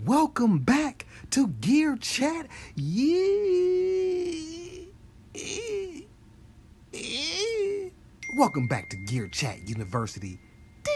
welcome back to Gear Chat. Welcome back to Gear Chat University. Ding.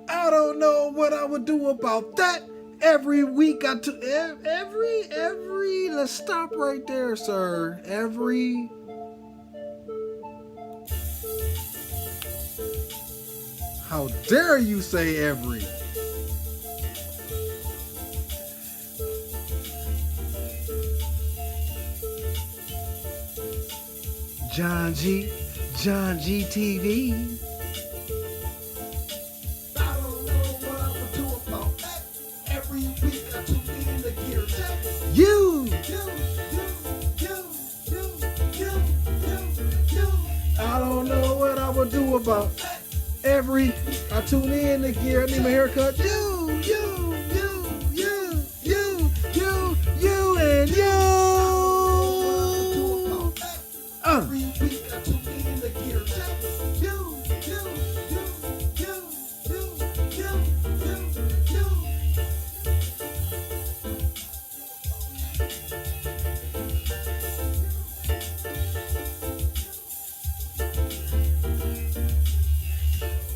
I don't know what I would do about that. Every week let's stop right there, sir. How dare you say every? John G TV. I don't know what I would do about every I tune in to Gear. I need my haircut. You, and you.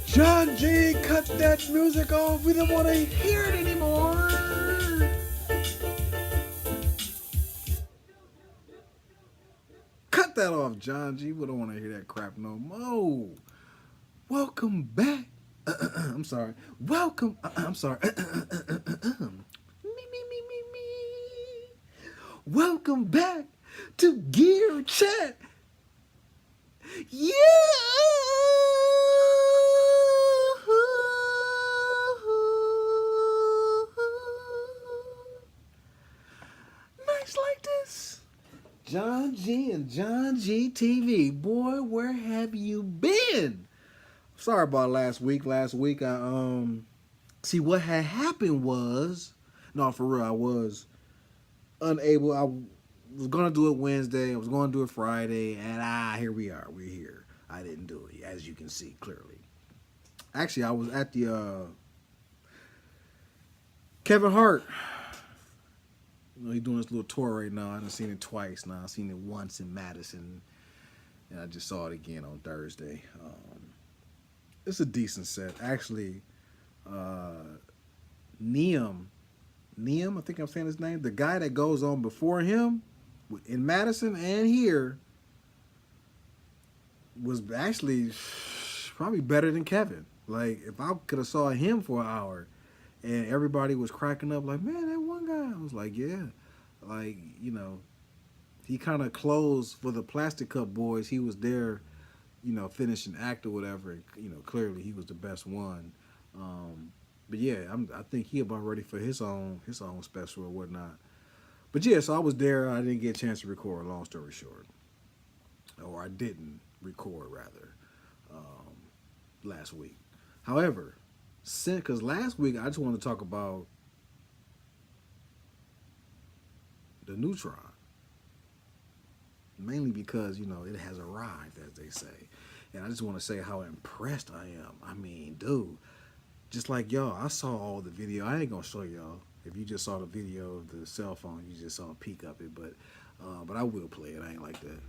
John G, cut that music off. We don't want to hear it anymore. Cut that off, John G. We don't want to hear that crap no more. Welcome back. I'm sorry. Welcome. I'm sorry. Me. Welcome back to Gear Chat. Yeah. Like this. John G and John G TV. Boy, where have you been? Sorry about last week. Last week I see what had happened was, no, for real, I was unable. I was gonna do it Wednesday, I was gonna do it Friday, and here we are. We're here. I didn't do it, as you can see clearly. Actually, I was at the Kevin Hart. You know, he's doing this little tour right now. I haven't seen it twice now. I've seen it once in Madison, and I just saw it again on Thursday. It's a decent set. Actually, Neum, I think I'm saying his name, the guy that goes on before him in Madison and here was actually probably better than Kevin. Like, if I could have saw him for an hour, and everybody was cracking up like, man, that one guy. I was like, yeah. Like, you know, he kind of closed for the Plastic Cup boys. He was there, you know, finishing act or whatever. And, you know, clearly he was the best one. But yeah, I think he about ready for his own special or whatnot. But yeah, so I was there. I didn't get a chance to record, long story short. Or I didn't record, rather, last week. However, because last week I just wanted to talk about the Neutron, mainly because, you know, it has arrived, as they say, and I just want to say how impressed I am. I mean, dude, just like y'all, I saw all the video. I ain't gonna show y'all. If you just saw the video of the cell phone, you just saw a peek of it, but I will play it. I ain't like that.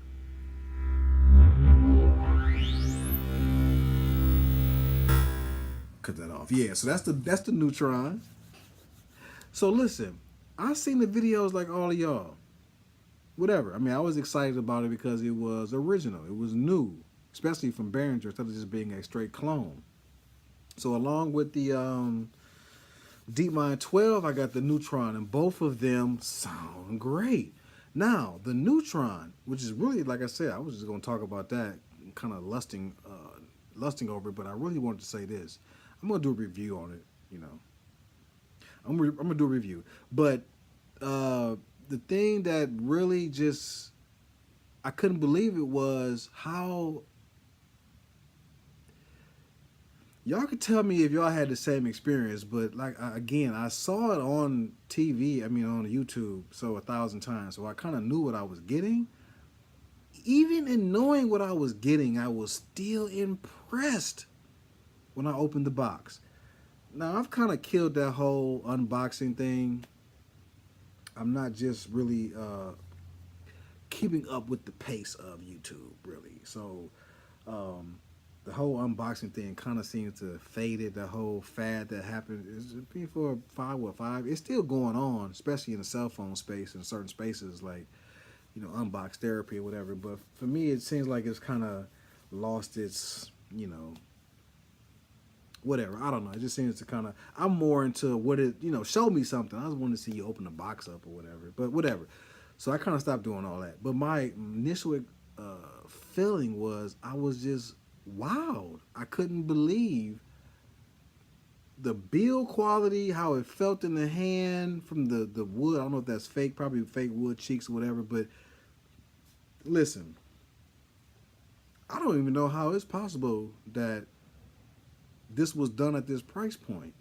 Cut that off. Yeah, so that's the Neutron. So listen, I seen the videos like all of y'all. Whatever. I mean, I was excited about it because it was original. It was new, especially from Behringer, instead of just being a straight clone. So along with the DeepMind 12, I got the Neutron, and both of them sound great. Now, the Neutron, which is really, like I said, I was just going to talk about that, kind of lusting over it, but I really wanted to say this. I'm going to do a review on it, you know. I'm going to do a review. But the thing that really just I couldn't believe it was how y'all could tell me if y'all had the same experience, but like again, I saw it on TV. I mean, on YouTube, so 1,000 times. So I kind of knew what I was getting. Even in knowing what I was getting, I was still impressed when I opened the box. Now I've kind of killed that whole unboxing thing. I'm not just really keeping up with the pace of YouTube, really. So um, the whole unboxing thing kind of seems to have faded. The whole fad that happened is been for five. It's still going on, especially in the cell phone space and certain spaces like unbox therapy or whatever. But for me, it seems like it's kind of lost its whatever. I don't know. It just seems to kind of. I'm more into what it show me something. I just want to see you open the box up or whatever. But whatever. So I kind of stopped doing all that. But my initial feeling was I was just wowed. I couldn't believe the build quality, how it felt in the hand from the wood. I don't know if that's fake, probably fake wood cheeks or whatever. But listen, I don't even know how it's possible that this was done at this price point.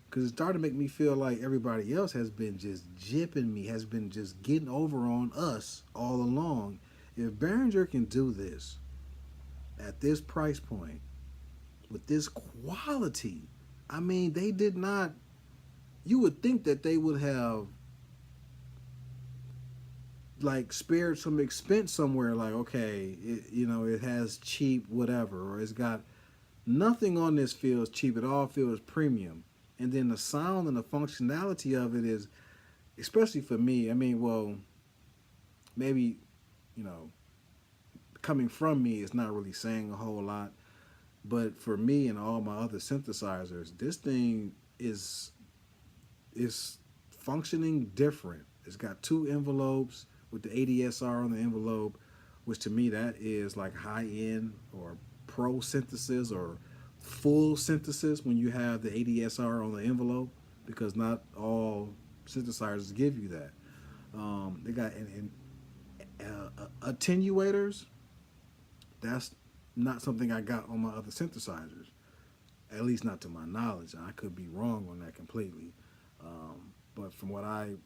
Because it started to make me feel like everybody else has been just jipping me, has been just getting over on us all along. If Behringer can do this at this price point, with this quality, I mean, they did not, you would think that they would have like spared some expense somewhere, like, okay, it has cheap whatever, or it's got nothing on this feels cheap, it all feels premium. And then the sound and the functionality of it is, especially for me, I mean, well, maybe, coming from me, it's not really saying a whole lot. But for me and all my other synthesizers, this thing is functioning different. It's got two envelopes with the ADSR on the envelope, which to me that is like high-end or pro synthesis or full synthesis when you have the ADSR on the envelope, because not all synthesizers give you that. They got attenuators. That's not something I got on my other synthesizers, at least not to my knowledge. I could be wrong on that completely, but from what I've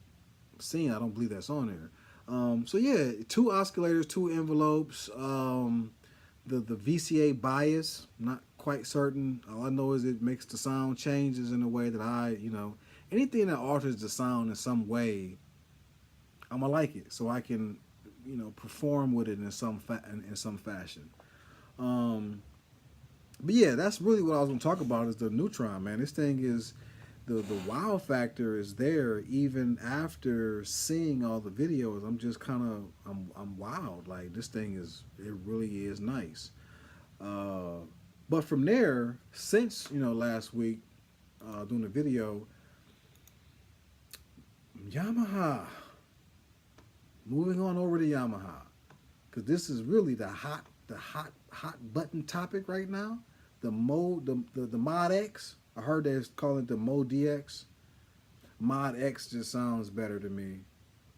seen, I don't believe that's on there. So yeah, two oscillators, two envelopes. The VCA bias, not quite certain. All I know is it makes the sound changes in a way that anything that alters the sound in some way, I'm gonna like it, so I can, perform with it in some fashion. But yeah, that's really what I was gonna talk about is the Neutron, man. This thing is the wow factor is there even after seeing all the videos. I'm just kind of I'm wowed. Like this thing it really is nice. But from there, since last week doing the video, Yamaha. Moving on over to Yamaha, because this is really the hot button topic right now. The MODX. I heard they're calling it the MODX. MODX just sounds better to me.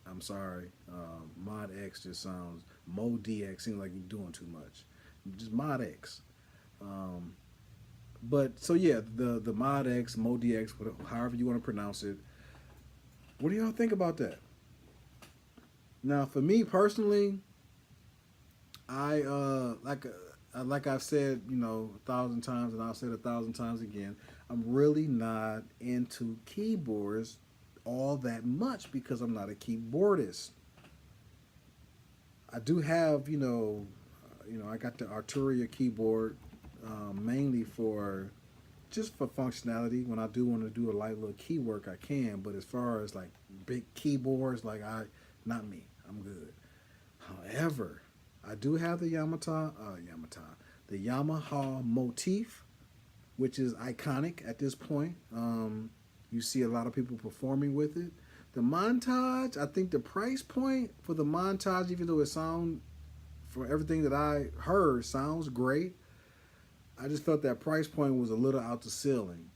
I'm sorry. MODX just sounds, MODX seems like you're doing too much. Just MODX. But so yeah, the MODX, MODX, however you want to pronounce it. What do y'all think about that? Now, for me personally, I like I've said 1,000 times, and I'll say it 1,000 times again. I'm really not into keyboards all that much because I'm not a keyboardist. I do have I got the Arturia keyboard mainly for just for functionality. When I do want to do a light little key work, I can. But as far as like big keyboards, not me. I'm good. However, I do have the the Yamaha Motif, which is iconic at this point. You see a lot of people performing with it. The Montage, I think the price point for the Montage, even though it sounds, for everything that I heard, sounds great, I just felt that price point was a little out the ceiling.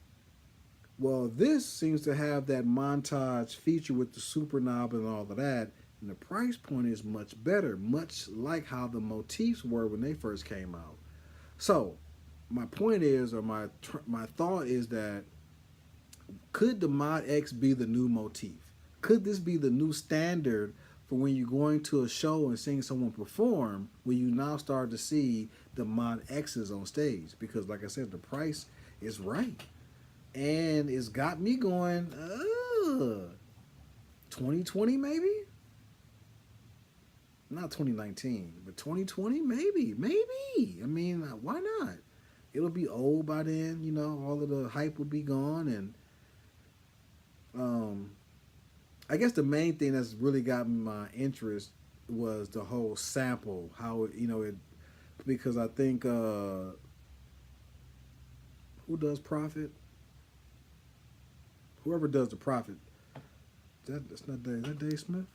Well, this seems to have that Montage feature with the super knob and all of that. And the price point is much better, much like how the motifs were when they first came out. So, my point is, or my thought is that could the Mod X be the new motif? Could this be the new standard for when you're going to a show and seeing someone perform, when you now start to see the Mod X's on stage? Because, like I said, the price is right. And it's got me going, 2020 maybe? Not 2019, but 2020 maybe. Maybe. I mean, why not? It'll be old by then, you know, all of the hype will be gone. And I guess the main thing that's really got my interest was the whole sample, how it, you know, it, because I think who does Profit? Whoever does the Profit, that's not Dave. Is that Dave Smith?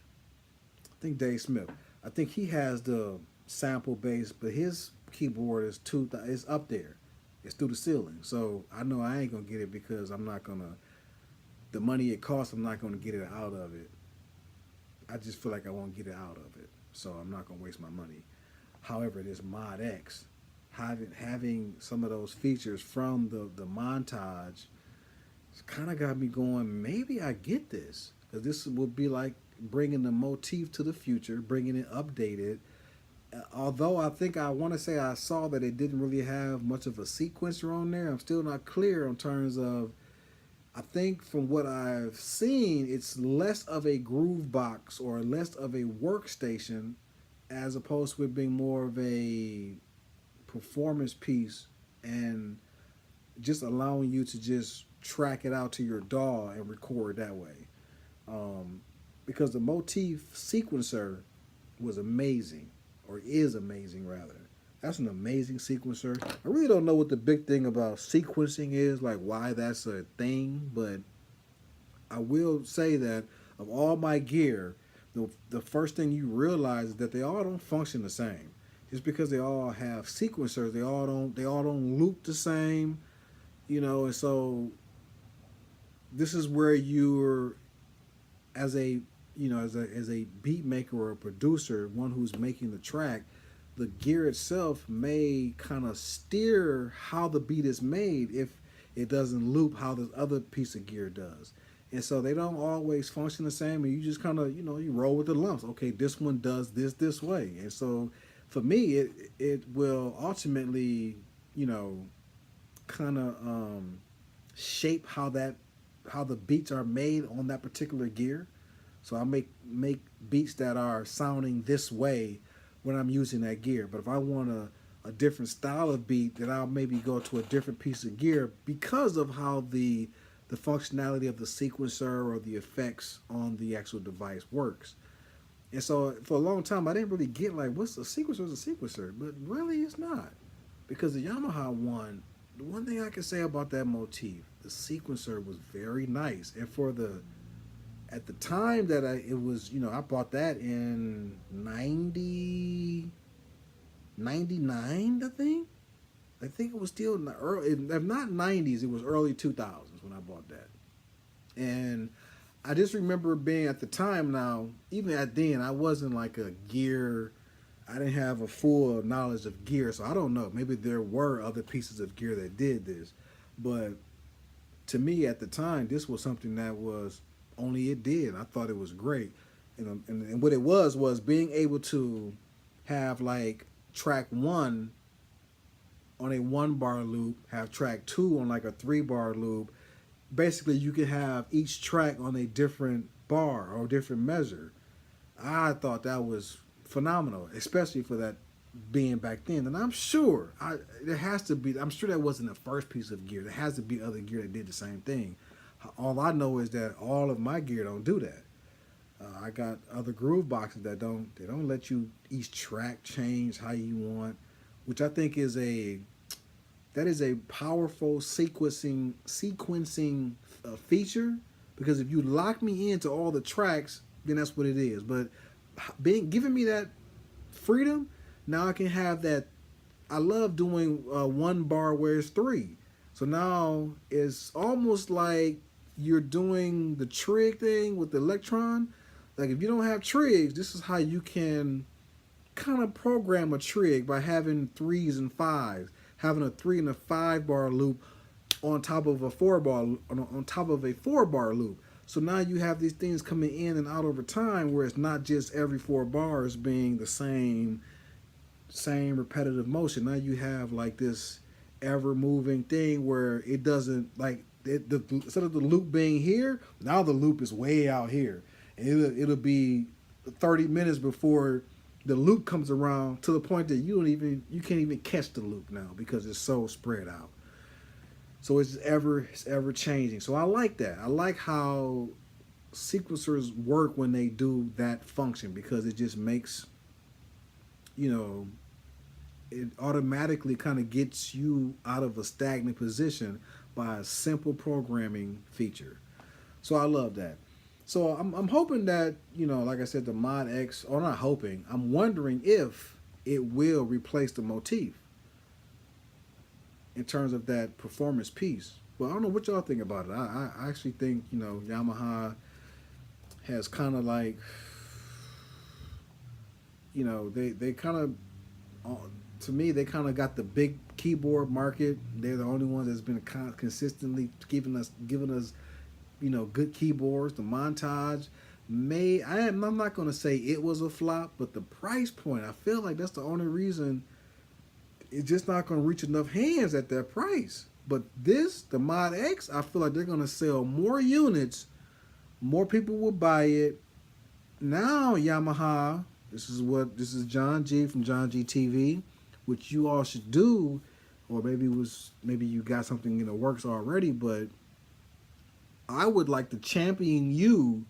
I think Dave Smith. I think he has the sample base, but his keyboard is it's up there. It's through the ceiling. So I know I ain't gonna get it because I'm not gonna, the money it costs, I'm not gonna get it out of it. I just feel like I won't get it out of it. So I'm not gonna waste my money. However, this Mod X, having some of those features from the montage, it's kind of got me going, maybe I get this. Because this would be like bringing the motif to the future, bringing it updated. Although I think I want to say I saw that it didn't really have much of a sequencer on there. I'm still not clear in terms of, I think from what I've seen, it's less of a groove box or less of a workstation as opposed to it being more of a performance piece and just allowing you to just track it out to your DAW and record that way. Because the motif sequencer was amazing, or is amazing rather. That's an amazing sequencer. I really don't know what the big thing about sequencing is, like why that's a thing, but I will say that of all my gear, the first thing you realize is that they all don't function the same. Just because they all have sequencers, they all don't loop the same, you know, and so this is where you're, as a, you know, as a beat maker or a producer, one who's making the track, the gear itself may kind of steer how the beat is made if it doesn't loop how the other piece of gear does. And so they don't always function the same, and you just kind of, you know, you roll with the lumps. Okay, this one does this way. And so for me, it will ultimately, you know, kind of shape how the beats are made on that particular gear. So I make beats that are sounding this way when I'm using that gear. But if I want a different style of beat, then I'll maybe go to a different piece of gear because of how the functionality of the sequencer or the effects on the actual device works. And so for a long time, I didn't really get like, what's a sequencer is a sequencer, but really it's not. Because the Yamaha one, the one thing I can say about that motif, the sequencer was very nice. And for at the time that it was, you know, I bought that in 99, I think. I think it was still in the early, if not 90s, it was early 2000s when I bought that. And I just remember being at the time now, even at then, I wasn't like a gear, I didn't have a full knowledge of gear, so I don't know. Maybe there were other pieces of gear that did this. But to me at the time, this was something that was only it did. I thought it was great. And what it was being able to have like track 1 on a 1-bar loop, have track 2 on like a 3-bar loop. Basically, you could have each track on a different bar or different measure. I thought that was phenomenal, especially for that being back then. And I'm sure there has to be, I'm sure that wasn't the first piece of gear. There has to be other gear that did the same thing. All I know is that all of my gear don't do that. I got other groove boxes that don't let you each track change how you want, which I think is a powerful sequencing feature, because if you lock me into all the tracks, then that's what it is. But giving me that freedom, now I can have that. I love doing 1 bar where it's 3. So now it's almost like you're doing the trig thing with the electron. Like if you don't have trigs, this is how you can kind of program a trig by having threes and fives, having a 3 and a 5 bar loop on top of a 4 bar on top of a 4 bar loop. So now you have these things coming in and out over time, where it's not just every 4 bars being the same repetitive motion. Now you have like this ever moving thing where it doesn't like instead of the loop being here, now the loop is way out here, and it'll be 30 minutes before the loop comes around, to the point that you can't even catch the loop now because it's so spread out. So it's ever changing. So I like that. I like how sequencers work when they do that function, because it just makes, it automatically kind of gets you out of a stagnant position by a simple programming feature. So I love that. So I'm hoping that, like I said, the Mod X, or not hoping, I'm wondering if it will replace the motif in terms of that performance piece. Well, I don't know what y'all think about it. I actually think, Yamaha has kind of like, they kind of, to me, they kind of got the big keyboard market. They're the only ones that's been consistently giving us, good keyboards. The Montage I'm not going to say it was a flop, but the price point, I feel like that's the only reason it's just not going to reach enough hands at that price. But the Mod X, I feel like they're going to sell more units. More people will buy it. Now Yamaha, this is John G from John G TV, which you all should do, or maybe you got something in the works already, but I would like to champion you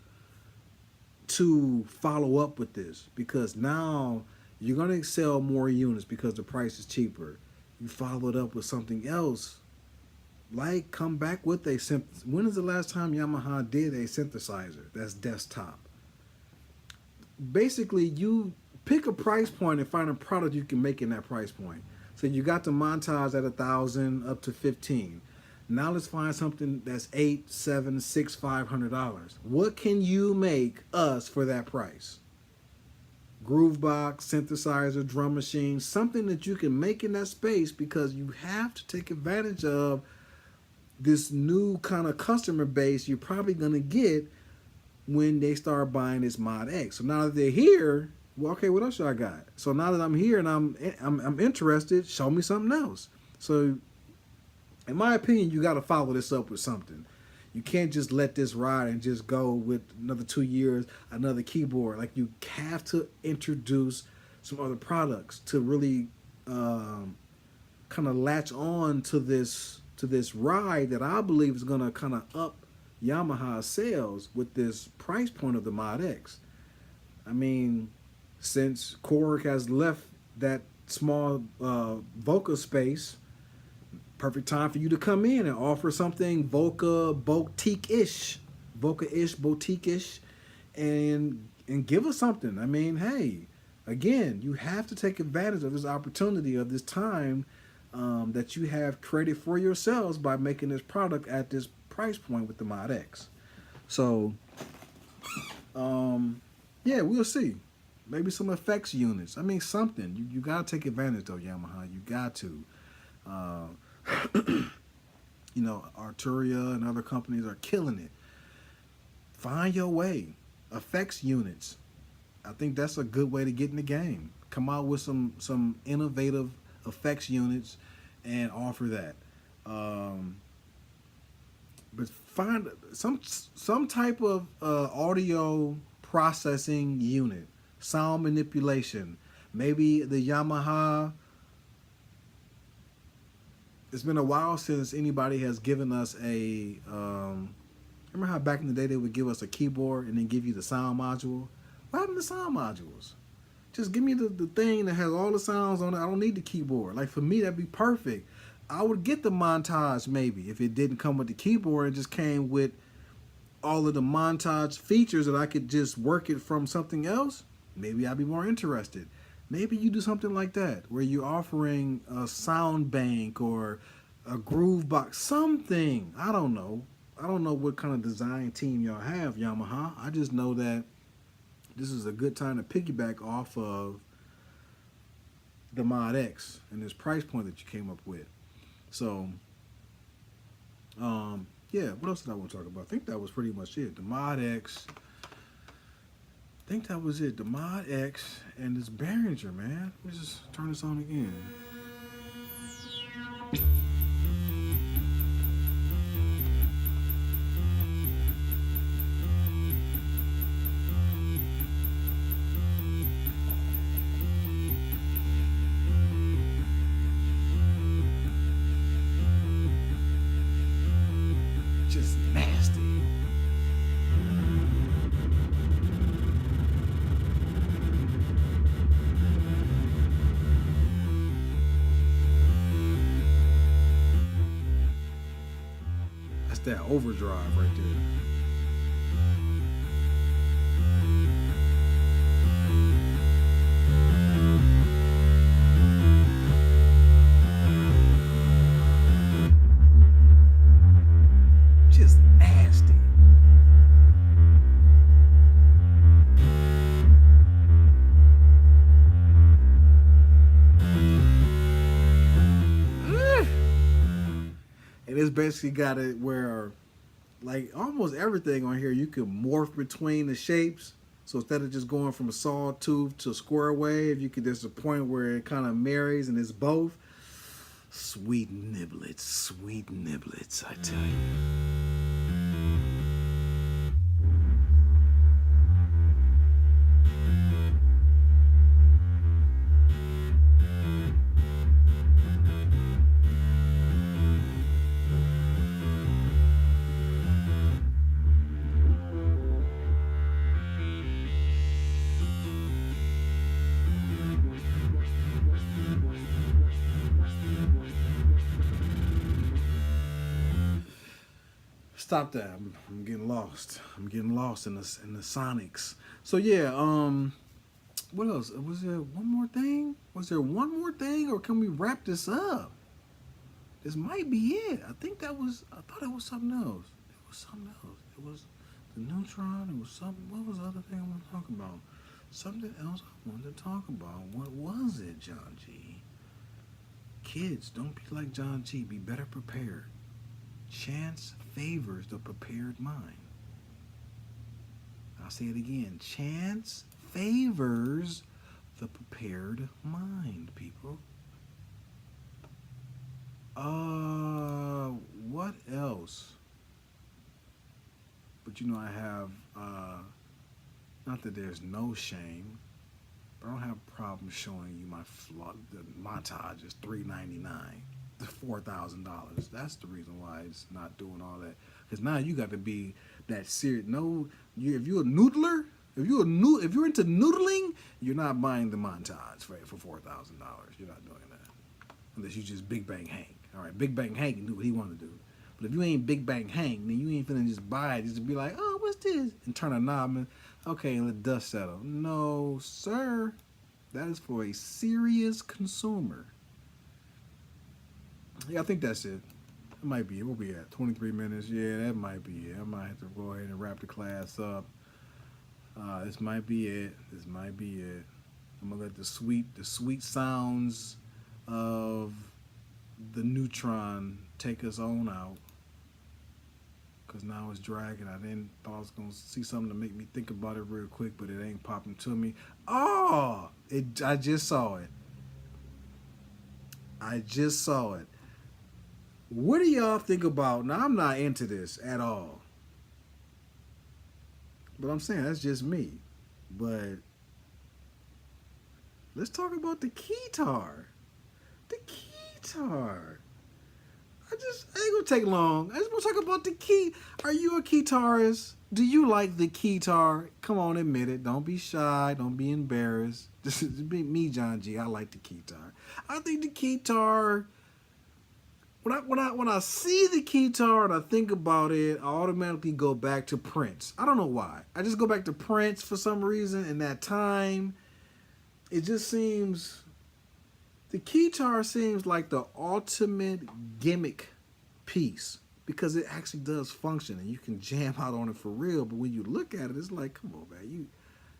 to follow up with this, because now you're going to sell more units because the price is cheaper. You follow it up with something else, like come back with when is the last time Yamaha did a synthesizer that's desktop? Basically, you pick a price point and find a product you can make in that price point. So you got the Montage at 1,000 up to 15. Now let's find something that's $800, $700, $600, $500. What can you make us for that price? Groovebox, synthesizer, drum machine, something that you can make in that space, because you have to take advantage of this new kind of customer base you're probably going to get when they start buying this Mod X. So now that they're here, well, okay, what else y'all got? So now that I'm here and I'm interested, show me something else. So in my opinion, you got to follow this up with something. You can't just let this ride and just go with another 2 years, another keyboard. Like, you have to introduce some other products to really kind of latch on to this ride that I believe is going to kind of up Yamaha sales with this price point of the Mod X. I mean, since Korg has left that small Voca space, perfect time for you to come in and offer something Voca boutique-ish, boutique-ish, and give us something. I mean, hey, again, you have to take advantage of this opportunity, of this time that you have created for yourselves by making this product at this price point with the Mod X. So, yeah, we'll see. Maybe some effects units. I mean, something. You got to take advantage, though, Yamaha. You got to. Arturia and other companies are killing it. Find your way. Effects units. I think that's a good way to get in the game. Come out with some innovative effects units and offer that. But find some type of audio processing unit, sound manipulation. Maybe the Yamaha. It's been a while since anybody has given us a. Remember how back in the day they would give us a keyboard and then give you the sound module? What happened to sound modules? Just give me the thing that has all the sounds on it. I don't need the keyboard. Like, for me, that'd be perfect. I would get the Montage maybe if it didn't come with the keyboard. It just came with all of the Montage features that I could just work it from something else. Maybe I'd be more interested. Maybe you do something like that, where you're offering a sound bank or a groove box, something. I don't know. I don't know what kind of design team y'all have, Yamaha. I just know that this is a good time to piggyback off of the MODX and this price point that you came up with. So, yeah, what else did I want to talk about? I think that was pretty much it. The MODX. I think that was it. The MODX and this Behringer, man. Let me just turn this on again. Just nasty. That's that overdrive right there. Just nasty. And it's basically got it where, like, almost everything on here, you can morph between the shapes. So instead of just going from a sawtooth to a square wave, you could, there's a point where it kind of marries and it's both. Sweet niblets, I tell you. Stop that! I'm getting lost. I'm getting lost in the sonics. So yeah, what else? Was there one more thing? Was there one more thing, or can we wrap this up? This might be it. I think that was. I thought it was something else. It was something else. It was the neutron. It was something. What was the other thing I want to talk about? Something else I wanted to talk about. What was it, John G? Kids, don't be like John G. Be better prepared. Chance favors the prepared mind. I'll say it again. Chance favors the prepared mind, people. What else? But you know, I have, not that there's no shame, but I don't have a problem showing you my the montage is $399. $4,000. That's the reason why it's not doing all that. Because now you got to be that serious. No, if you're a noodler, if you're into noodling, you're not buying the montage for $4,000. You're not doing that unless you just Big Bang Hank. All right, Big Bang Hank can do what he want to do. But if you ain't Big Bang Hank, then you ain't finna just buy it just to be like, oh, what's this? And turn a knob and okay, and let dust settle. No, sir. That is for a serious consumer. Yeah, I think that's it. It might be it. We'll be at 23 minutes. Yeah, that might be it. I might have to go ahead and wrap the class up. This might be it. This might be it. I'm gonna let the sweet sounds of the neutron take us on out. Cause now it's dragging. Thought I was gonna see something to make me think about it real quick, but it ain't popping to me. Oh, I just saw it. I just saw it. What do y'all think about? Now, I'm not into this at all. But I'm saying that's just me. But let's talk about the keytar. The keytar. I ain't gonna take long. I just want to talk about the key. Are you a keytarist? Do you like the keytar? Come on, admit it. Don't be shy. Don't be embarrassed. This is me, John G. I like the keytar. I think the keytar. When I see the keytar and I think about it, I automatically go back to Prince. I don't know why. I just go back to Prince for some reason. In that time, it just seems, the keytar seems like the ultimate gimmick piece because it actually does function and you can jam out on it for real. But when you look at it, it's like, come on, man,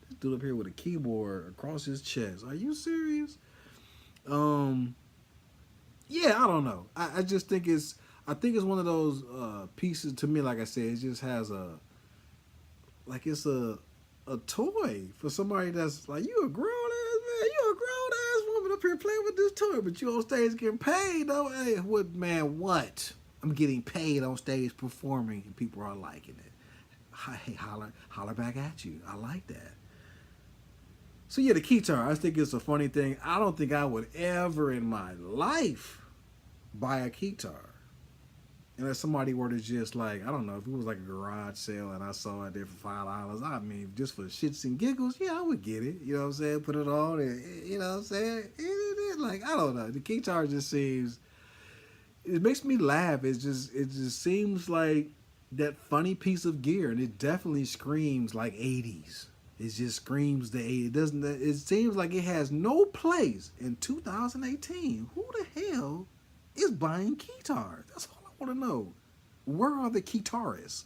This dude up here with a keyboard across his chest. Are you serious? Um, yeah, I don't know. I just think it's one of those pieces to me. Like I said, it just has it's a toy for somebody that's like, you a grown ass man, you a grown ass woman up here playing with this toy, but you on stage getting paid though. Hey, what man? What? I'm getting paid on stage performing, and people are liking it. Hey, holler back at you. I like that. So yeah, the keytar. I think it's a funny thing. I don't think I would ever in my life buy a keytar. Unless somebody were to just like, I don't know, if it was like a garage sale and I saw it there for $5, I mean, just for shits and giggles, yeah, I would get it. You know what I'm saying? Put it on and, you know what I'm saying? Like, I don't know. The keytar just seems, it makes me laugh. It just seems like that funny piece of gear, and it definitely screams like 80s. It just screams the 80s. It seems like it has no place in 2018. Who the hell is buying keytars? That's all I want to know. Where are the keytarists?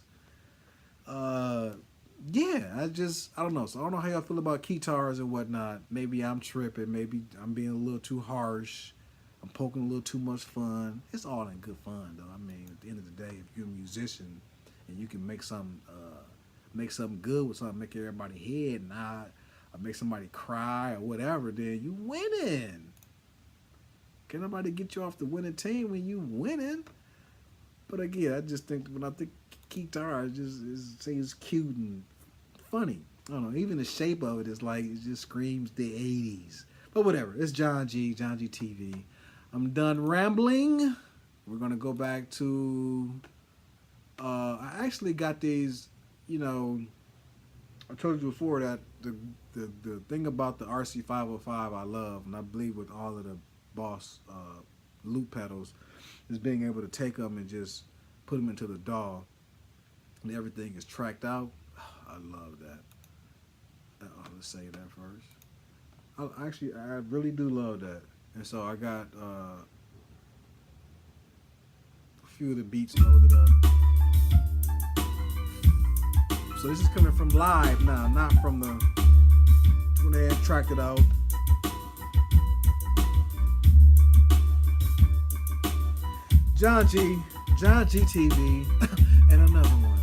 Yeah, I don't know. So I don't know how y'all feel about keytars and whatnot. Maybe I'm tripping. Maybe I'm being a little too harsh. I'm poking a little too much fun. It's all in good fun, though. I mean, at the end of the day, if you're a musician and you can make something good with something, make everybody head nod, or make somebody cry or whatever, then you winning. Can't nobody get you off the winning team when you winning. But again, I just think when I think keytar, it seems cute and funny. I don't know. Even the shape of it is like, it just screams the 80s. But whatever. It's John G TV. I'm done rambling. We're gonna go back to. I actually got these. You know, I told you before that the thing about the RC505 I love, and I believe with all of the Boss loop pedals, is being able to take them and just put them into the DAW, and everything is tracked out. I love that. Let's say that first. I really do love that. And so I got a few of the beats loaded up. So this is coming from live now, not from the when they had tracked it out. John G TV, and another one.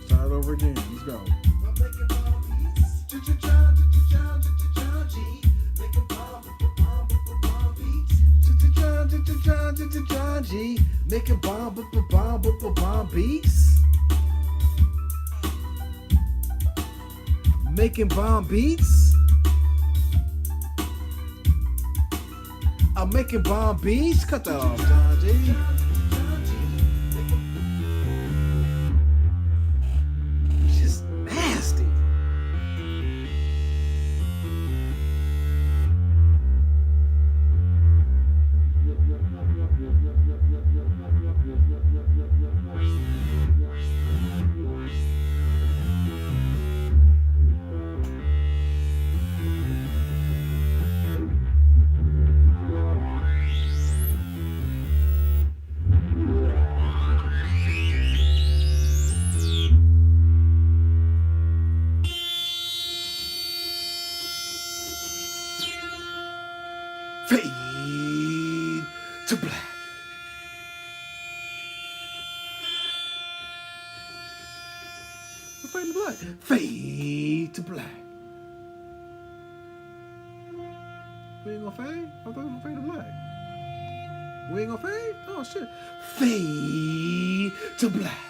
Start over again. Let's go. John G, making bomb beats. Making bomb beats. I'm making bomb beats. Cut that off, John G. Just nasty. Fade to black. What's fade to black? Fade to black. We ain't gonna fade? I thought we were gonna fade to black. We ain't gonna fade? Oh shit. Fade to black.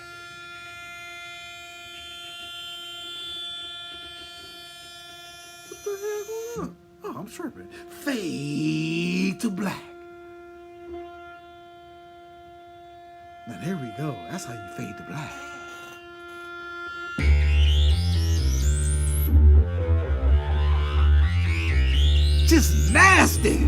What the hell going on? Oh, I'm tripping. Fade to black. Now there we go. That's how you fade to black. Just nasty.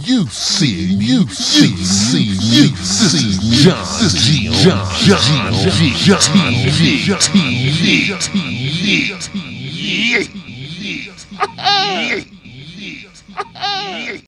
John G.